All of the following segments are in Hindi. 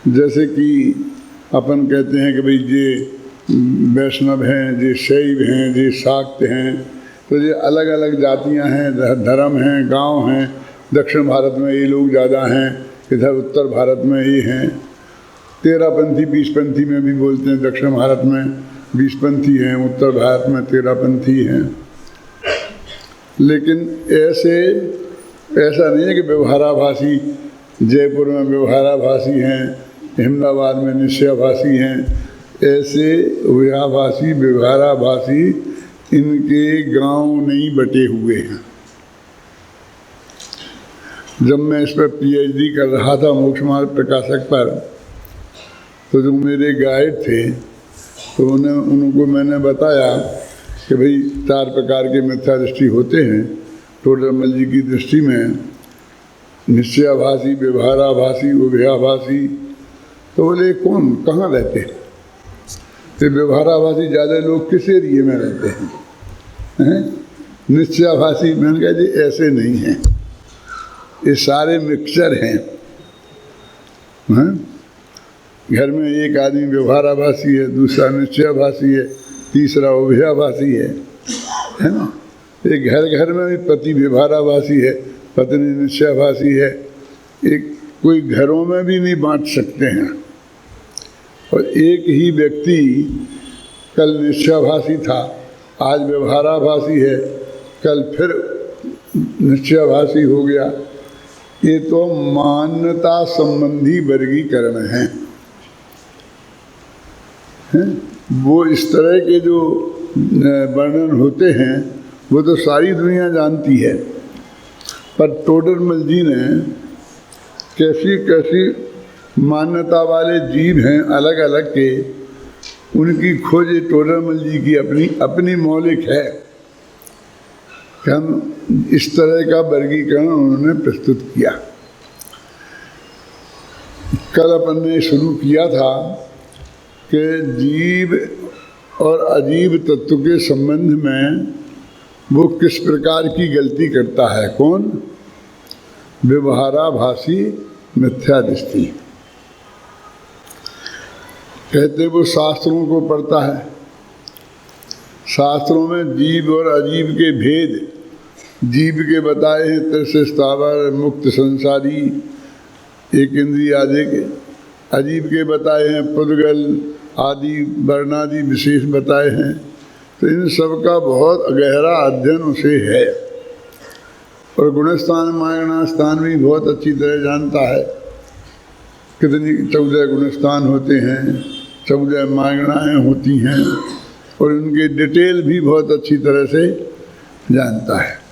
जैसे कि अपन कहते हैं कि भाई ये वैष्णव हैं, ये शैव हैं, ये शाक्त हैं, तो ये अलग अलग जातियां हैं, धर्म हैं, गांव हैं। दक्षिण भारत में ये लोग ज़्यादा हैं, इधर उत्तर भारत में ये हैं। 13पंथी 20पंथी में भी बोलते हैं, दक्षिण भारत में 20पंथी हैं, उत्तर भारत में 13पंथी हैं। लेकिन ऐसा नहीं है कि व्यवहाराभासी जयपुर में व्यवहाराभासी हैं, अहमदाबाद में निश्चयाभासी हैं। ऐसे व्यवहाराभासी इनके गांव नहीं बटे हुए हैं। जब मैं इस पर PhD कर रहा था मोक्ष मार्ग प्रकाशक पर, तो जो मेरे गाइड थे तो उनको मैंने बताया कि भाई 4 प्रकार के मिथ्या दृष्टि होते हैं टोडरमल जी की दृष्टि में, निश्चयाभासी, व्यवहाराभासी, उभयाभासी। तो बोले कौन कहाँ रहते हैं? तो व्यवहाराभासी ज़्यादा लोग किस एरिए में रहते हैं? निश्चयाभासी मैंने कहा जी ऐसे नहीं हैं, ये सारे मिक्सचर हैं। घर में एक आदमी व्यवहाराभासी है, दूसरा निश्चयाभासी है, तीसरा उभयाभासी है ना। एक घर में भी पति व्यवहाराभासी है, पत्नी निश्चयाभासी है। एक कोई घरों में भी नहीं बांट सकते हैं। और एक ही व्यक्ति कल निश्चयाभासी था, आज व्यवहाराभासी है, कल फिर निश्चयाभासी हो गया। ये तो मान्यता संबंधी वर्गीकरण है। वो इस तरह के जो वर्णन होते हैं वो तो सारी दुनिया जानती है, पर टोडरमल जी ने कैसी कैसी मान्यता वाले जीव हैं अलग अलग के, उनकी खोज टोडरमल जी की अपनी मौलिक है। हम इस तरह का वर्गीकरण उन्होंने प्रस्तुत किया। कल अपन ने शुरू किया था कि जीव और अजीव तत्व के संबंध में वो किस प्रकार की गलती करता है। कौन? व्यवहाराभासी मिथ्या दृष्टि। कहते वो शास्त्रों को पढ़ता है, शास्त्रों में जीव और अजीव के भेद जीव के बताए हैं, तृष्ण स्थावर मुक्त संसारी एक इंद्रिय आदि के। अजीव के बताए हैं पुद्गल आदि वर्णादि विशेष बताए हैं। तो इन सब का बहुत गहरा अध्ययन उसे है और गुणस्थान मायना स्थान भी बहुत अच्छी तरह जानता है। कितनी 14 गुणस्थान होते हैं, 14 मायनाएँ होती हैं और उनके डिटेल भी बहुत अच्छी तरह से जानता है।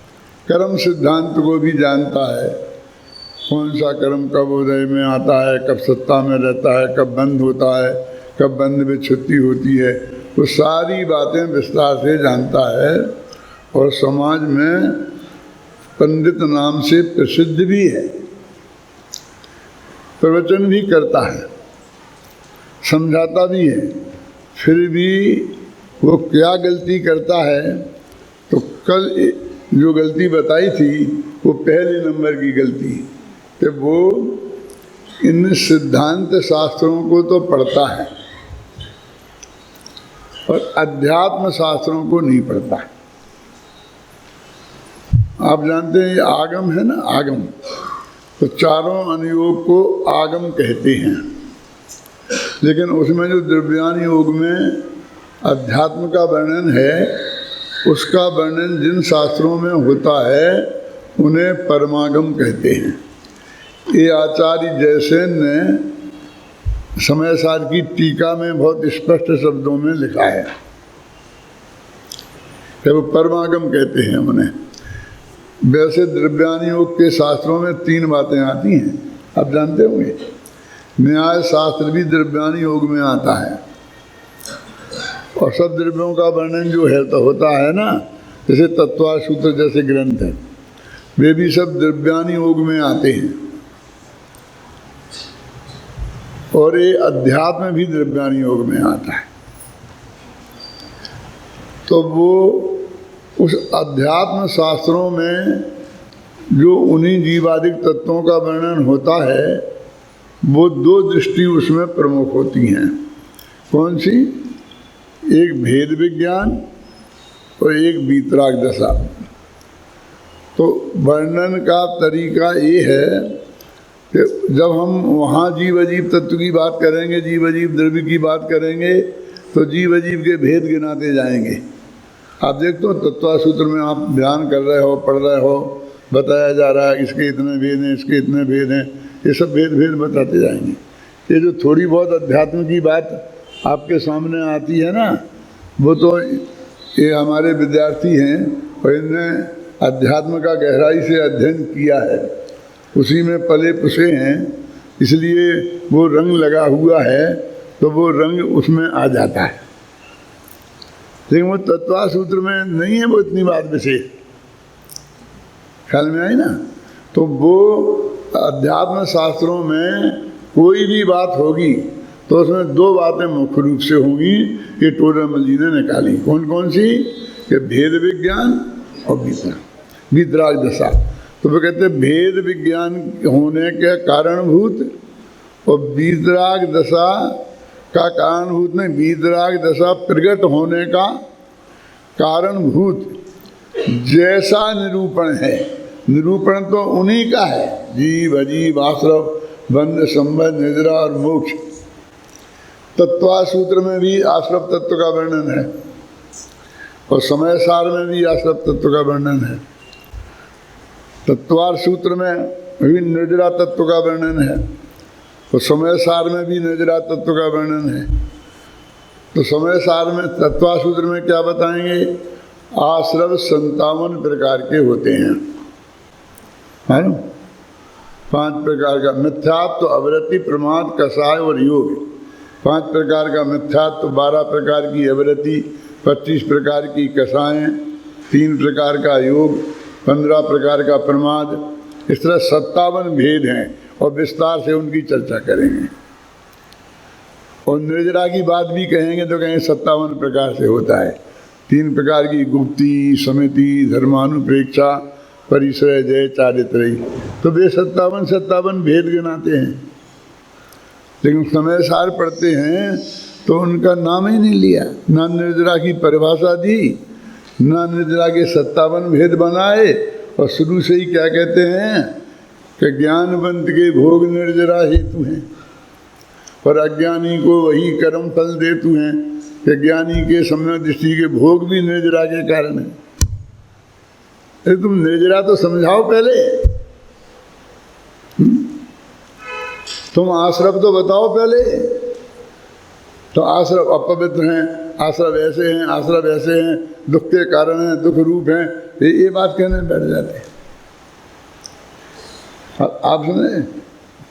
कर्म सिद्धांत को भी जानता है, कौन सा कर्म कब उदय में आता है, कब सत्ता में रहता है, कब बंद होता है, कब बंद में छुट्टी होती है। वो सारी बातें विस्तार से जानता है और समाज में पंडित नाम से प्रसिद्ध भी है। प्रवचन भी करता है, समझाता भी है। फिर भी वो क्या गलती करता है, तो कल जो गलती बताई थी वो पहले नंबर की गलती कि वो इन सिद्धांत शास्त्रों को तो पढ़ता है और अध्यात्म शास्त्रों को नहीं पढ़ता है। आप जानते हैं ये आगम है ना, आगम, तो चारों अनुयोग को आगम कहते हैं। लेकिन उसमें जो द्रव्यान योग में अध्यात्म का वर्णन है, उसका वर्णन जिन शास्त्रों में होता है उन्हें परमागम कहते हैं। ये आचार्य जयसेन ने समय सार की टीका में बहुत स्पष्ट शब्दों में लिखा है कि वो परमागम कहते हैं उन्हें। वैसे द्रव्यान योग के शास्त्रों में 3 बातें आती हैं, आप जानते होंगे। न्याय शास्त्र भी द्रव्यान योग में आता है और सब द्रव्यों का वर्णन जो है तो होता है ना, जैसे तत्वा सूत्र जैसे ग्रंथ हैं, वे भी सब द्रव्यान योग में आते हैं। और ये अध्यात्म भी द्रव्यान योग में आता है। तो वो उस अध्यात्म शास्त्रों में जो उन्हीं जीवादिक तत्वों का वर्णन होता है वो दो दृष्टि उसमें प्रमुख होती हैं। कौन सी? एक भेद विज्ञान और एक वीतराग दशा। तो वर्णन का तरीका ये है कि जब हम वहाँ जीव अजीब तत्व की बात करेंगे, जीव अजीब द्रव्य की बात करेंगे, तो जीव अजीब के भेद गिनाते जाएंगे। आप देखते हो तत्व सूत्र में आप ध्यान कर रहे हो, पढ़ रहे हो, बताया जा रहा है इसके इतने भेद हैं, इसके इतने भेद हैं, ये सब भेद भेद बताते जाएंगे। ये जो थोड़ी बहुत अध्यात्म की बात आपके सामने आती है ना, वो तो ये हमारे विद्यार्थी हैं और इनने अध्यात्म का गहराई से अध्ययन किया है, उसी में पले पुसे हैं, इसलिए वो रंग लगा हुआ है, तो वो रंग उसमें आ जाता है। लेकिन वो तत्व सूत्र में नहीं है वो इतनी बात विशेष, ख्याल में आई ना। तो वो अध्यात्म शास्त्रों में कोई भी बात होगी तो उसमें दो बातें मुख्य रूप से होंगी, ये टोडरमल जी ने निकाली। कौन कौन सी? कि भेद विज्ञान और वीतराग दशा। तो वो कहते हैं भेद विज्ञान होने के कारणभूत और वीतराग दशा का कारणभूत नहीं, वीतराग दशा प्रकट होने का कारणभूत जैसा निरूपण है। निरूपण तो उन्हीं का है, जीव अजीब आश्रव बंध संबंध निद्रा और मोक्ष। तत्वा सूत्र में भी आश्रव तत्व का वर्णन है और समय सार में भी आश्रव तत्व का वर्णन है। तत्वार सूत्र में भी निद्रा तत्व का वर्णन है और समय सार में भी निद्रा तत्व का वर्णन है। तो समय सार में तत्वा सूत्र में क्या बताएंगे? आश्रव 57 प्रकार के होते हैं, मालूम? 5 प्रकार का मिथ्यात्व, अवृत्ति, प्रमाद, कषाय और योग। 5 प्रकार का मिथ्यात्व, 12 प्रकार की अवृत्ति, 25 प्रकार की कषायें, 3 प्रकार का योग, 15 प्रकार का प्रमाद। इस तरह 57 भेद हैं और विस्तार से उनकी चर्चा करेंगे। और निर्जरा की बात भी कहेंगे तो कहेंगे 57 प्रकार से होता है। 3 प्रकार की गुप्ती, समिति, धर्मानुप्रेक्षा, परिश्रय, जय, चारित्रयी। तो वे 57 भेद गिनाते हैं, लेकिन समय सार पढ़ते हैं तो उनका नाम ही नहीं लिया, ना निर्जरा की परिभाषा दी, ना निर्जरा के 57 भेद बनाए। और शुरू से ही क्या कहते हैं कि ज्ञानवंत के भोग निर्जरा हेतु हैं और अज्ञानी को वही कर्म फल देतु हैं कि ज्ञानी के सम्यक दृष्टि के भोग भी निर्जरा के कारण है। अरे तुम निर्जरा तो समझाओ पहले, तुम आश्रव तो बताओ पहले। तो आश्रव अपवित्र हैं, आश्रव ऐसे हैं, आश्रव ऐसे हैं, दुख के कारण हैं, दुख रूप हैं, ये बात कहने बैठ जाते हैं। आप सुने,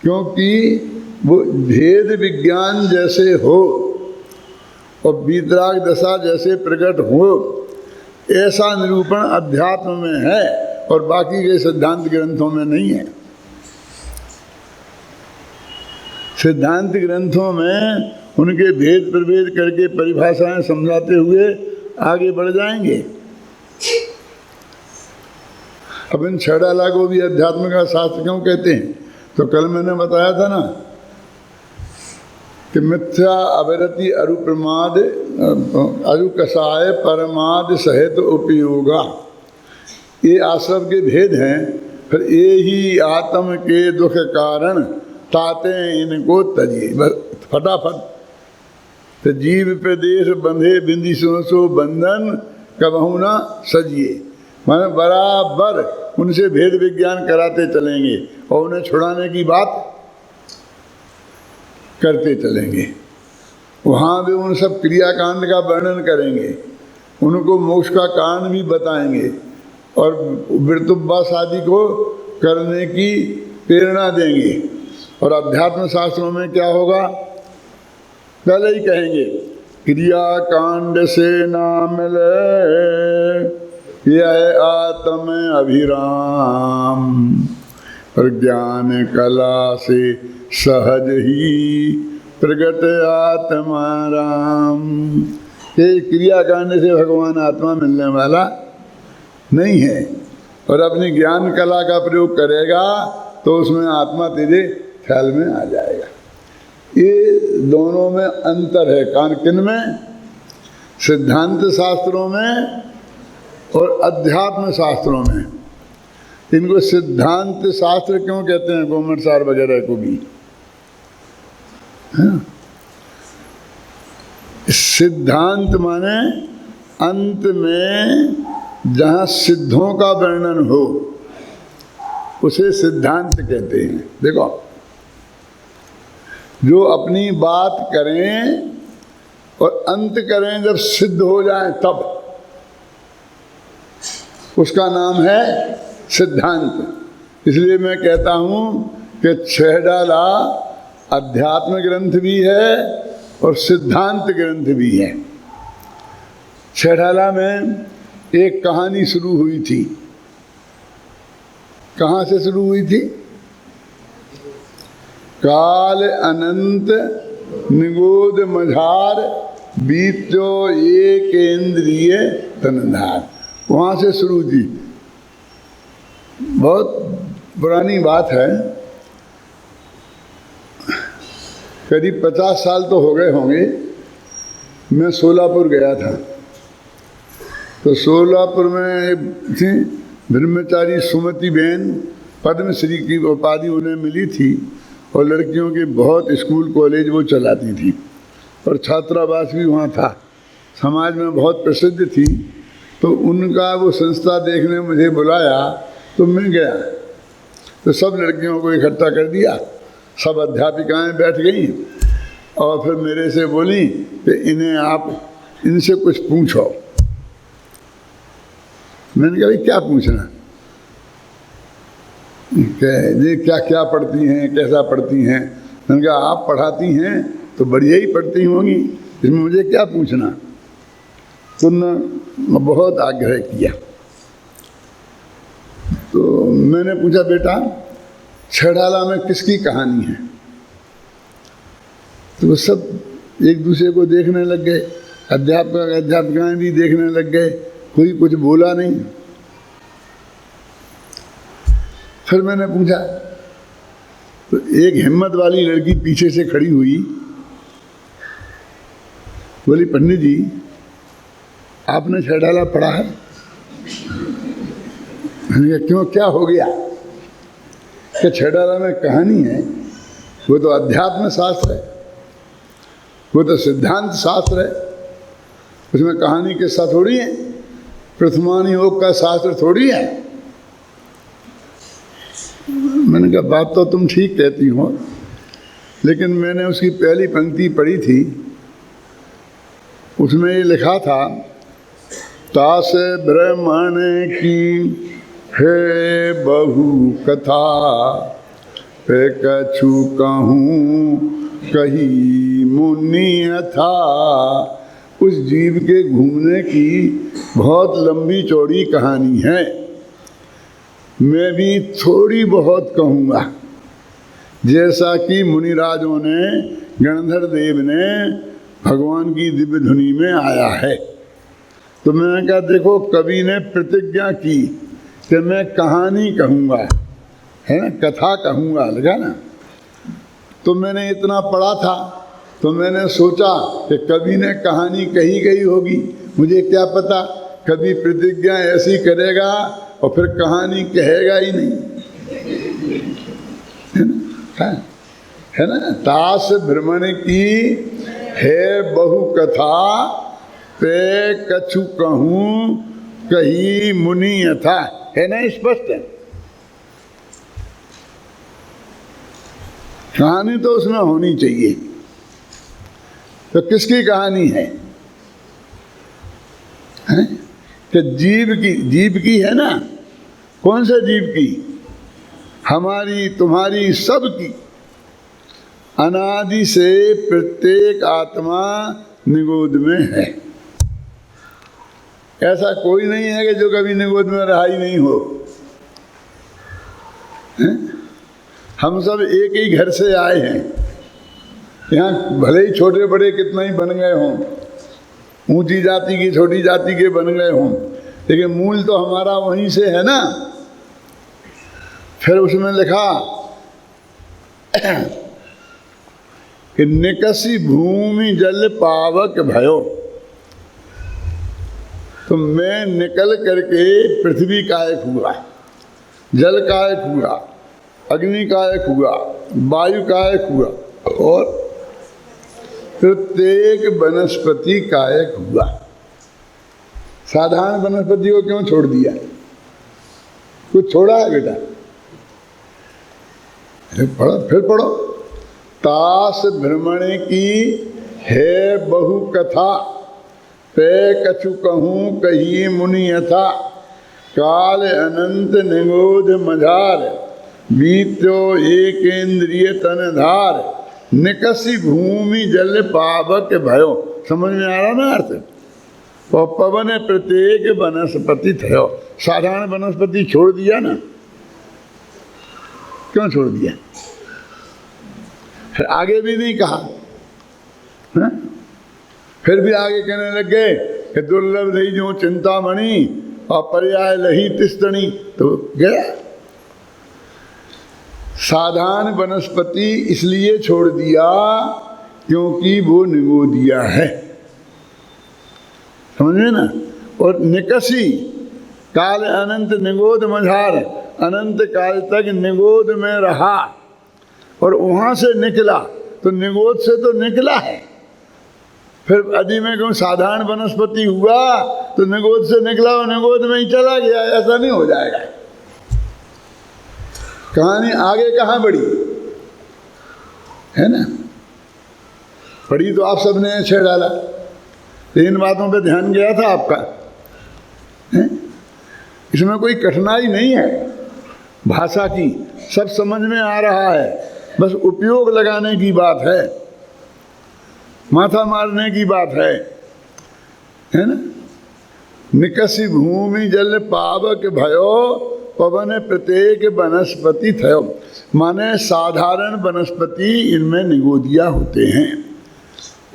क्योंकि वो भेद विज्ञान जैसे हो और वीतराग दशा जैसे प्रकट हो, ऐसा निरूपण अध्यात्म में है और बाकी के सिद्धांत ग्रंथों में नहीं है। सिद्धांत ग्रंथों में उनके भेद प्रभेद करके परिभाषाएं समझाते हुए आगे बढ़ जाएंगे। अब इन छड़ाला को भी अध्यात्म का शास्त्र क्यों कहते हैं? तो कल मैंने बताया था ना कि मिथ्या, अवरति, अरुप्रमाद, अरुकषाय, परमाद सहित उपयोगा, ये आश्रव के भेद हैं। फिर ये ही आत्म के दुख कारण ताते इनको तजिए, बस फटाफट। तो जीव प्रदेश बंधे बिंदी सो बंधन कबहू ना सजिए, माने बराबर उनसे भेद विज्ञान कराते चलेंगे और उन्हें छुड़ाने की बात करते चलेंगे। वहाँ भी उन सब क्रियाकांड का वर्णन करेंगे, उनको मोक्ष का कारण भी बताएंगे और वृत्तुब्बास आदि को करने की प्रेरणा देंगे। और अध्यात्म शास्त्रों में क्या होगा? पहले ही कहेंगे क्रियाकांड से ना मिले यह आत्म अभिराम, और ज्ञान कला से सहज ही प्रगट आत्मा राम। ये क्रियाकांड से भगवान आत्मा मिलने वाला नहीं है, और अपनी ज्ञान कला का प्रयोग करेगा तो उसमें आत्मा तेरे ख्याल में आ जाएगा। ये दोनों में अंतर है। किन में? सिद्धांत शास्त्रों में और अध्यात्म शास्त्रों में। इनको सिद्धांत शास्त्र क्यों कहते हैं? गोमटसार वगैरह को भी। सिद्धांत माने अंत में जहाँ सिद्धों का वर्णन हो उसे सिद्धांत कहते हैं। देखो, जो अपनी बात करें और अंत करें जब सिद्ध हो जाए तब उसका नाम है सिद्धांत। इसलिए मैं कहता हूँ कि छह डाला अध्यात्म ग्रंथ भी है और सिद्धांत ग्रंथ भी है। छह डाला में एक कहानी शुरू हुई थी। कहाँ से शुरू हुई थी? काल अनंत निगोद मझार बीतो एक इंद्रिय तनधार, वहाँ से शुरू थी। बहुत पुरानी बात है, करीब 50 साल तो हो गए होंगे। मैं सोलापुर गया था, तो सोलापुर में एक थी ब्रह्मचारी सुमति बहन, पद्मश्री की उपाधि उन्हें मिली थी और लड़कियों के बहुत स्कूल कॉलेज वो चलाती थी और छात्रावास भी वहाँ था, समाज में बहुत प्रसिद्ध थी। तो उनका वो संस्था देखने मुझे बुलाया तो मैं गया, तो सब लड़कियों को इकट्ठा कर दिया, सब अध्यापिकाएं बैठ गई और फिर मेरे से बोली कि इन्हें आप इनसे कुछ पूछो। मैंने कहा भाई क्या पूछना? ये क्या क्या पढ़ती हैं, कैसा पढ़ती हैं? मैंने कहा आप पढ़ाती हैं तो बढ़िया ही पढ़ती होंगी, इसमें मुझे क्या पूछना? तो उन्होंने बहुत आग्रह किया। तो मैंने पूछा बेटा छड़ाला में किसकी कहानी है? तो वो सब एक दूसरे को देखने लग गए, अध्यापकाएं भी देखने लग गए, कोई कुछ बोला नहीं। फिर मैंने पूछा तो एक हिम्मत वाली लड़की पीछे से खड़ी हुई, बोली पंडित जी आपने छड़ाला पढ़ा है? मैंने कहा क्यों, क्या हो गया? कि छड़ाला में कहानी है, वो तो अध्यात्म शास्त्र है, वो तो सिद्धांत शास्त्र है, उसमें कहानी किस्सा थोड़ी है, प्रथमान योग का शास्त्र थोड़ी है। मैंने कहा बात तो तुम ठीक कहती हो, लेकिन मैंने उसकी पहली पंक्ति पढ़ी थी, उसमें ये लिखा था तास ब्रह्मण की है बहु कथा, पे कछु कहूँ कही मुनि था। उस जीव के घूमने की बहुत लंबी चौड़ी कहानी है, मैं भी थोड़ी बहुत कहूँगा। जैसा कि मुनिराजों ने, गणधर देव ने भगवान की दिव्य धुनी में आया है। तो मैंने कहा देखो कवि ने प्रतिज्ञा की कि मैं कहानी कहूँगा, है ना, कथा कहूँगा, लगा ना। तो मैंने इतना पढ़ा था तो मैंने सोचा कि कवि ने कहानी कही गई होगी, मुझे क्या पता कभी प्रतिज्ञा ऐसी करेगा और फिर कहानी कहेगा ही नहीं, है ना। तास भ्रमण की है बहु कथा, पे कछु कहूँ कही मुनि यथा, है ना, स्पष्ट है। कहानी तो उसमें होनी चाहिए। तो किसकी कहानी है? कि जीव की है ना। कौन सा जीव की? हमारी, तुम्हारी, सब की। अनादि से प्रत्येक आत्मा निगोद में है। ऐसा कोई नहीं है कि जो कभी निगोद में रहा ही नहीं हो। हम सब एक ही घर से आए हैं, यहाँ भले ही छोटे बड़े कितना ही बन गए हों, ऊंची जाति की छोटी जाति के बन गए हों, लेकिन मूल तो हमारा वहीं से है ना। फिर उसमें लिखा कि निकसी भूमि जल पावक भयो, तो मैं निकल करके पृथ्वी कायक हुआ, जल कायक हुआ, अग्नि कायक हुआ, वायु कायक हुआ और प्रत्येक वनस्पति कायक हुआ। साधारण वनस्पति को क्यों छोड़ दिया? कुछ छोड़ा है बेटा? फिर पढ़ो। तास भ्रमण की है बहु कथा, पे कछु कहूँ कही मुनि यथा, काल अनंत निगोध मझार, बीत्यो एक इंद्रिय तनधार, निकसी भूमि जल पावक भयो। समझ में आ रहा ना अर्थ? और पवन प्रत्येक वनस्पति थयो। साधारण वनस्पति छोड़ दिया ना, क्यों छोड़ दिया? फिर आगे भी नहीं कहा है? फिर भी आगे कहने लग गए कि दुर्लभ नहीं जो चिंतामणि और पर्याय लही तिस्तणी, तो गया। साधारण वनस्पति इसलिए छोड़ दिया क्योंकि वो निगोदिया है, समझ में ना। और निकसी काल अनंत निगोद मझार, अनंत काल तक निगोद में रहा और वहां से निकला, तो निगोद से तो निकला है। फिर यदि मैं कहूँ साधारण वनस्पति हुआ तो निगोद से निकला और निगोद में ही चला गया, ऐसा नहीं हो जाएगा। कहानी आगे कहाँ बढ़ी है ना? पढ़ी तो आप सबने छेड़ डाला, इन बातों पे ध्यान गया था आपका है? इसमें कोई कठिनाई नहीं है भाषा की, सब समझ में आ रहा है, बस उपयोग लगाने की बात है, माथा मारने की बात है ना। निकसी भूमि जल पावक भयो, पवन प्रत्येक वनस्पति थयो। माने साधारण वनस्पति इनमें निगोदिया होते हैं,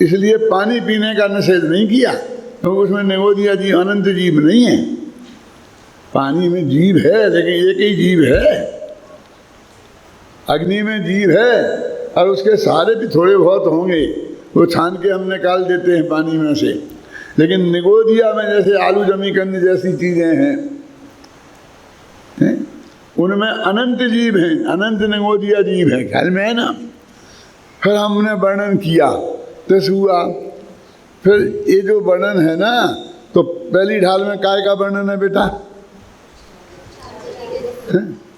इसलिए पानी पीने का निषेध नहीं किया, तो उसमें निगोदिया जीव अनंत जीव नहीं है। पानी में जीव है लेकिन एक ही जीव है, अग्नि में जीव है और उसके सारे भी थोड़े बहुत होंगे, वो छान के हम निकाल देते हैं पानी में से। लेकिन निगोदिया में जैसे आलू जमीकंद जैसी चीज़ें हैं, उनमें अनंत जीव हैं, अनंत निगोदिया जीव है, ख्याल में है ना। फिर हमने वर्णन किया तो हुआ, फिर ये जो वर्णन है ना, तो पहली ढाल में काय का वर्णन है बेटा?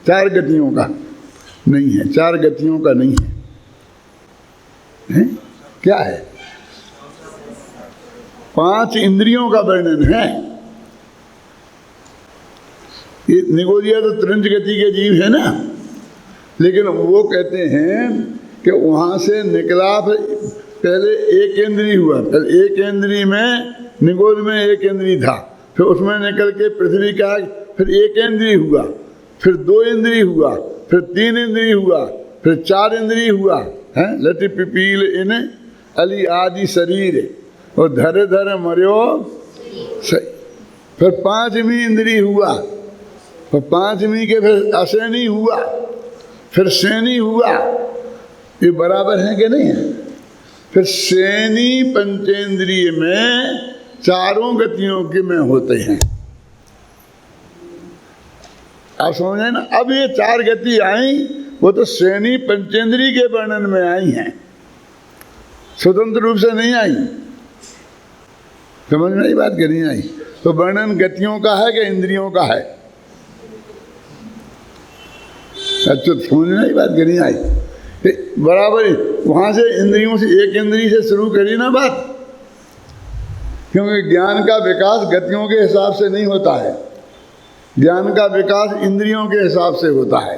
चार गतियों का नहीं है, चार गतियों का नहीं है, क्या है? पांच इंद्रियों का वर्णन है। ये निगोदिया तो त्रिंच गति के जीव है ना, लेकिन वो कहते हैं कि वहां से निकला, पहले एक इंद्री हुआ, पहले एक इंद्री में निगोद में एक इंद्री था, फिर उसमें निकल के पृथ्वी का, फिर एक इंद्री हुआ, फिर दो इंद्री हुआ, फिर तीन इंद्री हुआ, फिर चार इंद्री हुआ है। लटी पिपील इन अली आदि शरीर और धरे धरे मर्यो सही। फिर पांचवी इंद्री हुआ, फिर पांचवी के फिर अशेनी हुआ, फिर शैनी हुआ। ये बराबर है कि नहीं है? फिर शैनी पंचेंद्रिय में चारों गतियों के में होते हैं, आप समझे ना। अब ये चार गति आई, वो तो शैनी पंचेंद्रिय के वर्णन में आई हैं, स्वतंत्र रूप से नहीं आई। समझ में आई बात? नहीं आई। तो वर्णन गतियों का है कि इंद्रियों का है? अच्छा, समझ में आई बात? नहीं आई। बराबर ही वहां से इंद्रियों से, एक इंद्रिय से शुरू करी ना बात, क्योंकि ज्ञान का विकास गतियों के हिसाब से नहीं होता है, ज्ञान का विकास इंद्रियों के हिसाब से होता है।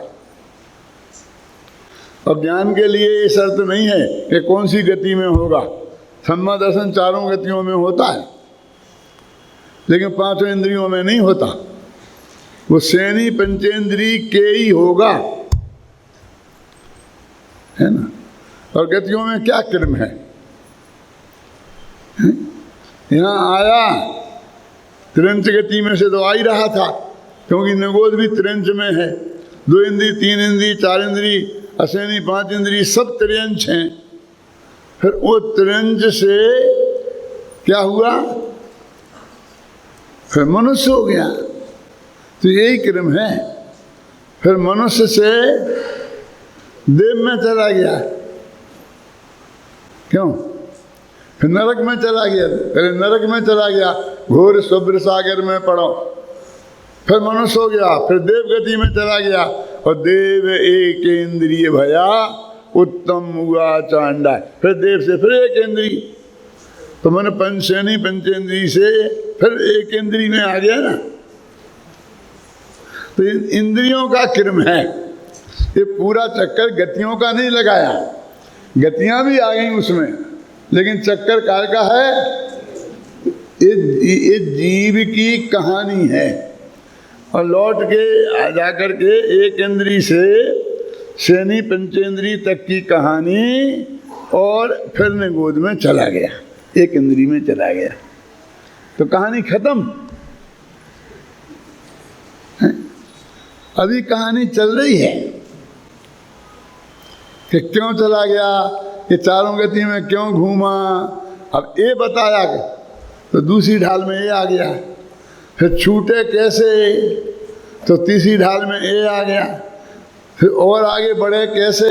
और ज्ञान के लिए ये शर्त नहीं है कि कौन सी गति में होगा, सम्मा दर्शन चारों गतियों में होता है, लेकिन पांचों इंद्रियों में नहीं होता। वो शैनी पंचेंद्रिय के ही होगा, है ना। और गतियों में क्या क्रम है? यहाँ आया त्रिंच गति में से तो आ ही रहा था, क्योंकि निगोद भी त्रिंच में है। दो इंद्री, तीन इंद्री, चार इंद्री, अशेनी, पांच इंद्री सब त्रियंश हैं। फिर वो त्रिंज से क्या हुआ, फिर मनुष्य हो गया। तो यही क्रम है। फिर मनुष्य से देव में चला गया, क्यों? फिर नरक में चला गया, फिर नरक में चला गया, घोर शुभ्र सागर में पड़ो, फिर मनुष्य हो गया, फिर देव गति में चला गया, और देव एक इंद्रिय भया उत्तम हुआ चांडा, फिर देव से फिर एक इंद्रिय, तो मैंने पंचेनी पंचेंद्री से फिर एक इंद्रिय में आ गया ना। तो इंद्रियों का क्रम है ये, पूरा चक्कर गतियों का नहीं लगाया, गतियां भी आ गई उसमें, लेकिन चक्कर कार का है, ये जीव की कहानी है। और लौट के आ जा कर के एक इंद्री से शनि पंचेंद्री तक की कहानी, और फिर निगोद में चला गया, एक इंद्री में चला गया, तो कहानी खत्म। अभी कहानी चल रही है कि क्यों चला गया, ये चारों गति में क्यों घूमा। अब ये बताया तो दूसरी ढाल में ये आ गया, फिर छूटे कैसे, तो तीसरी ढाल में ये आ गया, फिर और आगे बढ़े कैसे,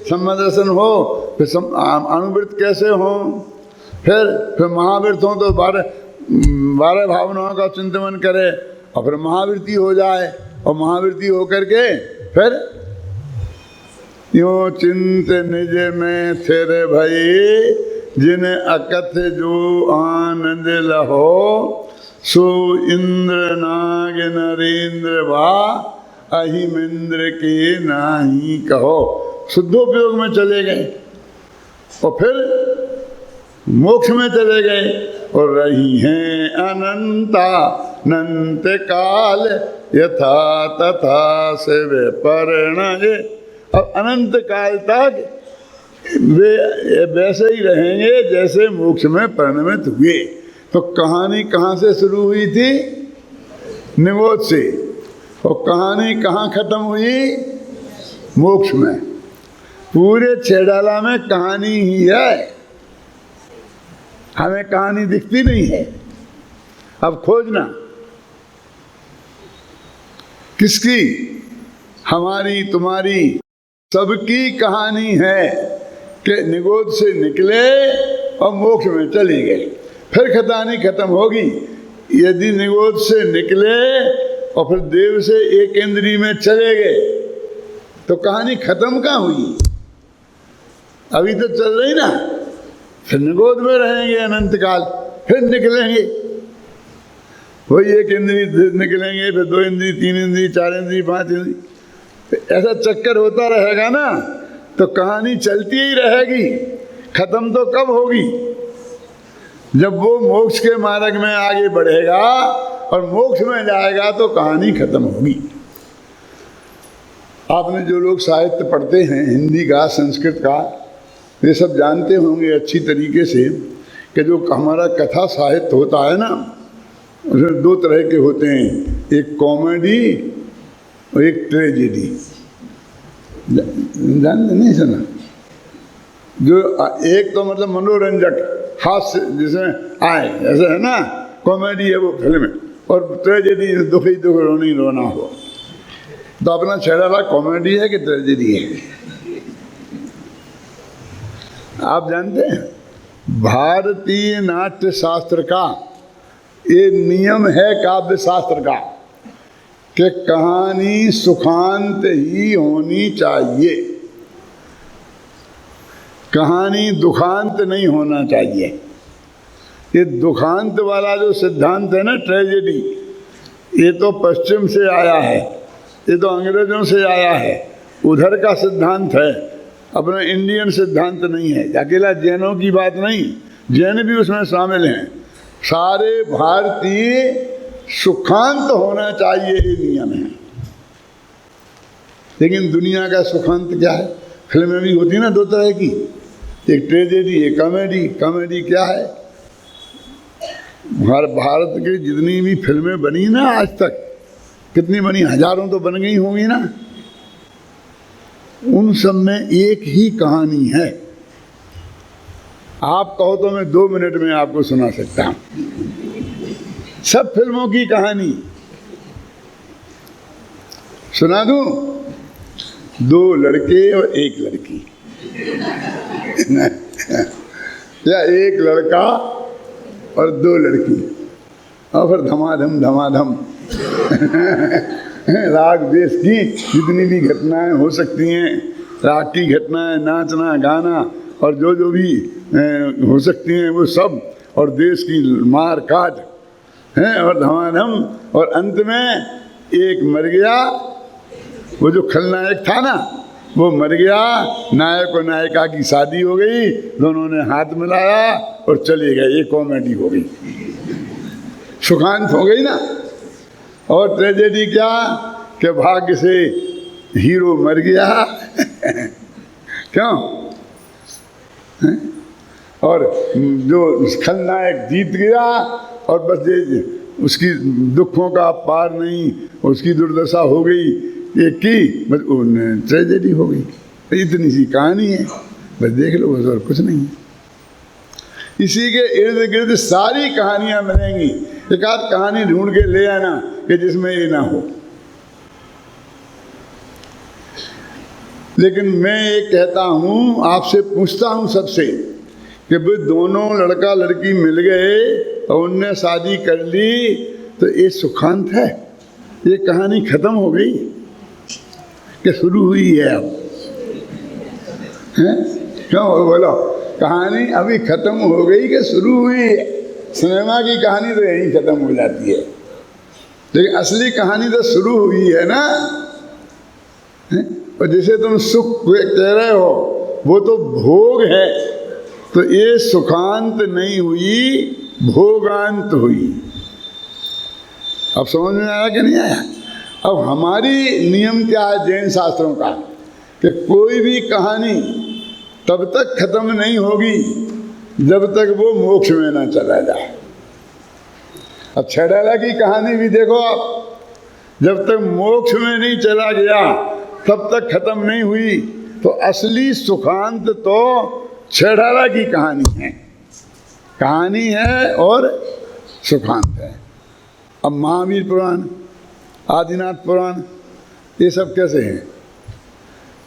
सम्मदर्शन हो, फिर अनुवृत्त कैसे हो, फिर महावृत्त हो तो 12 भावनाओं का चिंतन करे, और फिर महावृत्ति हो जाए, और महावृत्ति होकर के फिर यो चिंत निज में तेरे भई, जिन अकथ जो आनंद लहो, सो इंद्र नाग नरेंद्र भा, अहिमिंद्र के नाही कहो। शुद्धोपयोग में चले गए, और फिर मोक्ष में चले गए, और रही हैं अनंता अनंत काल, यथा तथा से वे परिणय। अब अनंत काल तक वे वैसे ही रहेंगे जैसे मोक्ष में परिणमित हुए। तो कहानी कहाँ से शुरू हुई थी? निगोद से। और कहानी कहाँ खत्म हुई? मोक्ष में। पूरे छेडाला में कहानी ही है, हमें कहानी दिखती नहीं है। अब खोजना किसकी? हमारी, तुम्हारी, सबकी कहानी है कि निगोद से निकले और मोक्ष में चले गए। फिर कहानी खत्म होगी। यदि निगोद से निकले और फिर देव से एक इंद्री में चले गए तो कहानी खत्म कहाँ हुई? अभी तो चल रही ना। फिर निगोद में रहेंगे अनंत काल, फिर निकलेंगे, वही एक इंद्री निकलेंगे, फिर 2 इंद्री, 3 इंद्री, 4 इंद्री, 5 इंद्री, ऐसा चक्कर होता रहेगा ना। तो कहानी चलती ही रहेगी। खत्म तो कब होगी? जब वो मोक्ष के मार्ग में आगे बढ़ेगा और मोक्ष में जाएगा तो कहानी खत्म होगी। आपने जो लोग साहित्य पढ़ते हैं, हिंदी का, संस्कृत का, ये सब जानते होंगे अच्छी तरीके से कि जो हमारा कथा साहित्य होता है ना, उसमें 2 तरह के होते हैं, एक कॉमेडी और एक ट्रेजेडी। जानते नहीं? सुना? जो एक तो मतलब मनोरंजक हास्य जिसमें आए, ऐसा है ना, कॉमेडी है वो फिल्म, और ट्रेजेडी दुख ही दुख, रोनी रोना हो। तो अपना छेड़ाला कॉमेडी है कि ट्रेजेडी है? आप जानते हैं भारतीय नाट्य शास्त्र का ये नियम है, काव्य शास्त्र का, कि कहानी सुखांत ही होनी चाहिए, कहानी दुखांत नहीं होना चाहिए। ये दुखांत वाला जो सिद्धांत है ना, ट्रेजेडी, ये तो पश्चिम से आया है, ये तो अंग्रेजों से आया है, उधर का सिद्धांत है, अपना इंडियन सिद्धांत नहीं है। अकेला जैनों की बात नहीं, जैन भी उसमें शामिल हैं। सारे भारतीय सुखांत होना चाहिए, ये नियम है। लेकिन दुनिया का सुखांत क्या है? फिल्में भी होती ना 2 तरह की, एक ट्रेजेडी, एक कॉमेडी। कॉमेडी क्या है? भारत की जितनी भी फिल्में बनी ना आज तक, कितनी बनी, हजारों तो बन गई होंगी ना, उन सब में एक ही कहानी है, आप कहो तो मैं 2 मिनट में आपको सुना सकता हूं सब फिल्मों की कहानी। सुना दूं? 2 लड़के और 1 लड़की या 1 लड़का और 2 लड़की, और फिर धमाधम धमाधम राग देश की जितनी भी घटनाएं हो सकती हैं, राग की घटनाएं, नाचना गाना और जो भी हो सकती हैं वो सब, और देश की मार काट है, और धमाधम, और अंत में एक मर गया, वो जो खलनायक था ना वो मर गया, नायक और नायिका की शादी हो गई, दोनों ने हाथ मिलाया और चले गए। ये कॉमेडी हो गई, सुखांत हो गई ना। और ट्रेजेडी क्या कि भाग्य से हीरो मर गया क्यों है? और जो खलनायक जीत गया, और बस ये उसकी दुखों का पार नहीं, उसकी दुर्दशा हो गई, एक की बस ट्रेजेडी हो गई। इतनी सी कहानी है, बस देख लो, बस और कुछ नहीं है। इसी के इर्द गिर्द सारी कहानियां मिलेंगी। एक आध कहानी ढूंढ के ले आना कि जिसमें ये ना हो। लेकिन मैं ये कहता हूं, आपसे पूछता हूं सबसे कि भाई दोनों लड़का लड़की मिल गए और उनने शादी कर ली, तो ये सुखांत है? ये कहानी खत्म हो गई कि शुरू हुई है अब? हैं? क्यों बोलो? कहानी अभी खत्म हो गई कि शुरू हुई है? सिनेमा की कहानी तो यहीं खत्म हो जाती है, लेकिन असली कहानी तो शुरू हुई है ना। हैं? और जैसे तुम सुख कह रहे हो वो तो भोग है, तो ये सुखांत नहीं हुई, भोगांत हुई। अब समझ में आया कि नहीं आया? अब हमारी नियम क्या है जैन शास्त्रों का कि कोई भी कहानी तब तक खत्म नहीं होगी जब तक वो मोक्ष में ना चला जाए। अब छेड़ाला की कहानी भी देखो आप, जब तक मोक्ष में नहीं चला गया तब तक खत्म नहीं हुई। तो असली सुखांत तो छेड़ाला की कहानी है और सुखांत है। अब महावीर पुराण, आदिनाथ पुराण, ये सब कैसे हैं?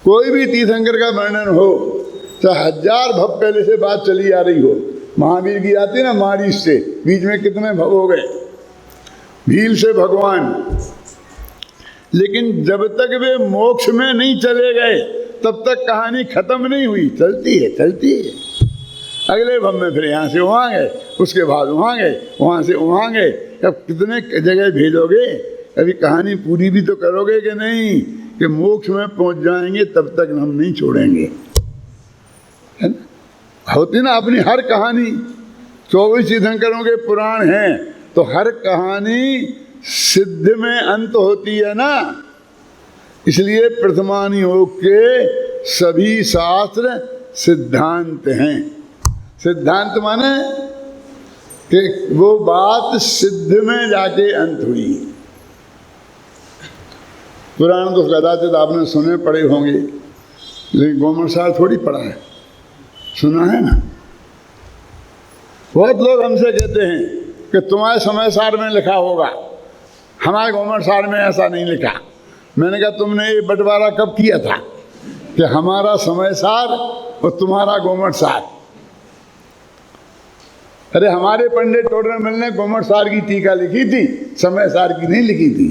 कोई भी तीर्थंकर का वर्णन हो, चाहे 1000 भव पहले से बात चली आ रही हो, महावीर की आती है ना मारीच से, बीच में कितने भव हो गए, भील से भगवान, लेकिन जब तक वे मोक्ष में नहीं चले गए तब तक कहानी खत्म नहीं हुई, चलती है। अगले भव में फिर यहाँ से वहाँ गए, उसके बाद वहाँ गए, वहाँ से वहाँ गए। अब कितने जगह भेजोगे? अभी कहानी पूरी भी तो करोगे कि नहीं, कि मोक्ष में पहुँच जाएंगे तब तक हम नहीं छोड़ेंगे, है ना? होती ना अपनी हर कहानी। 24 तीर्थंकरों के पुराण हैं, तो हर कहानी सिद्ध में अंत होती है ना। इसलिए प्रथमानी योग के सभी शास्त्र सिद्धांत हैं। सिद्धांत माने कि वो बात सिद्ध में जाके अंत हुई। पुराण तो कदाचित आपने सुने पढ़े होंगे, लेकिन गोमरसार थोड़ी पढ़ा है, सुना है ना। बहुत लोग हमसे कहते हैं कि तुम्हारे समय सार में लिखा होगा, हमारे गोमरसार में ऐसा नहीं लिखा। मैंने कहा तुमने ये बंटवारा कब किया था कि हमारा समय सार और तुम्हारा गोमरसार? अरे हमारे पंडित टोडरमल ने गोमरसार की टीका लिखी थी, समय सार की नहीं लिखी थी।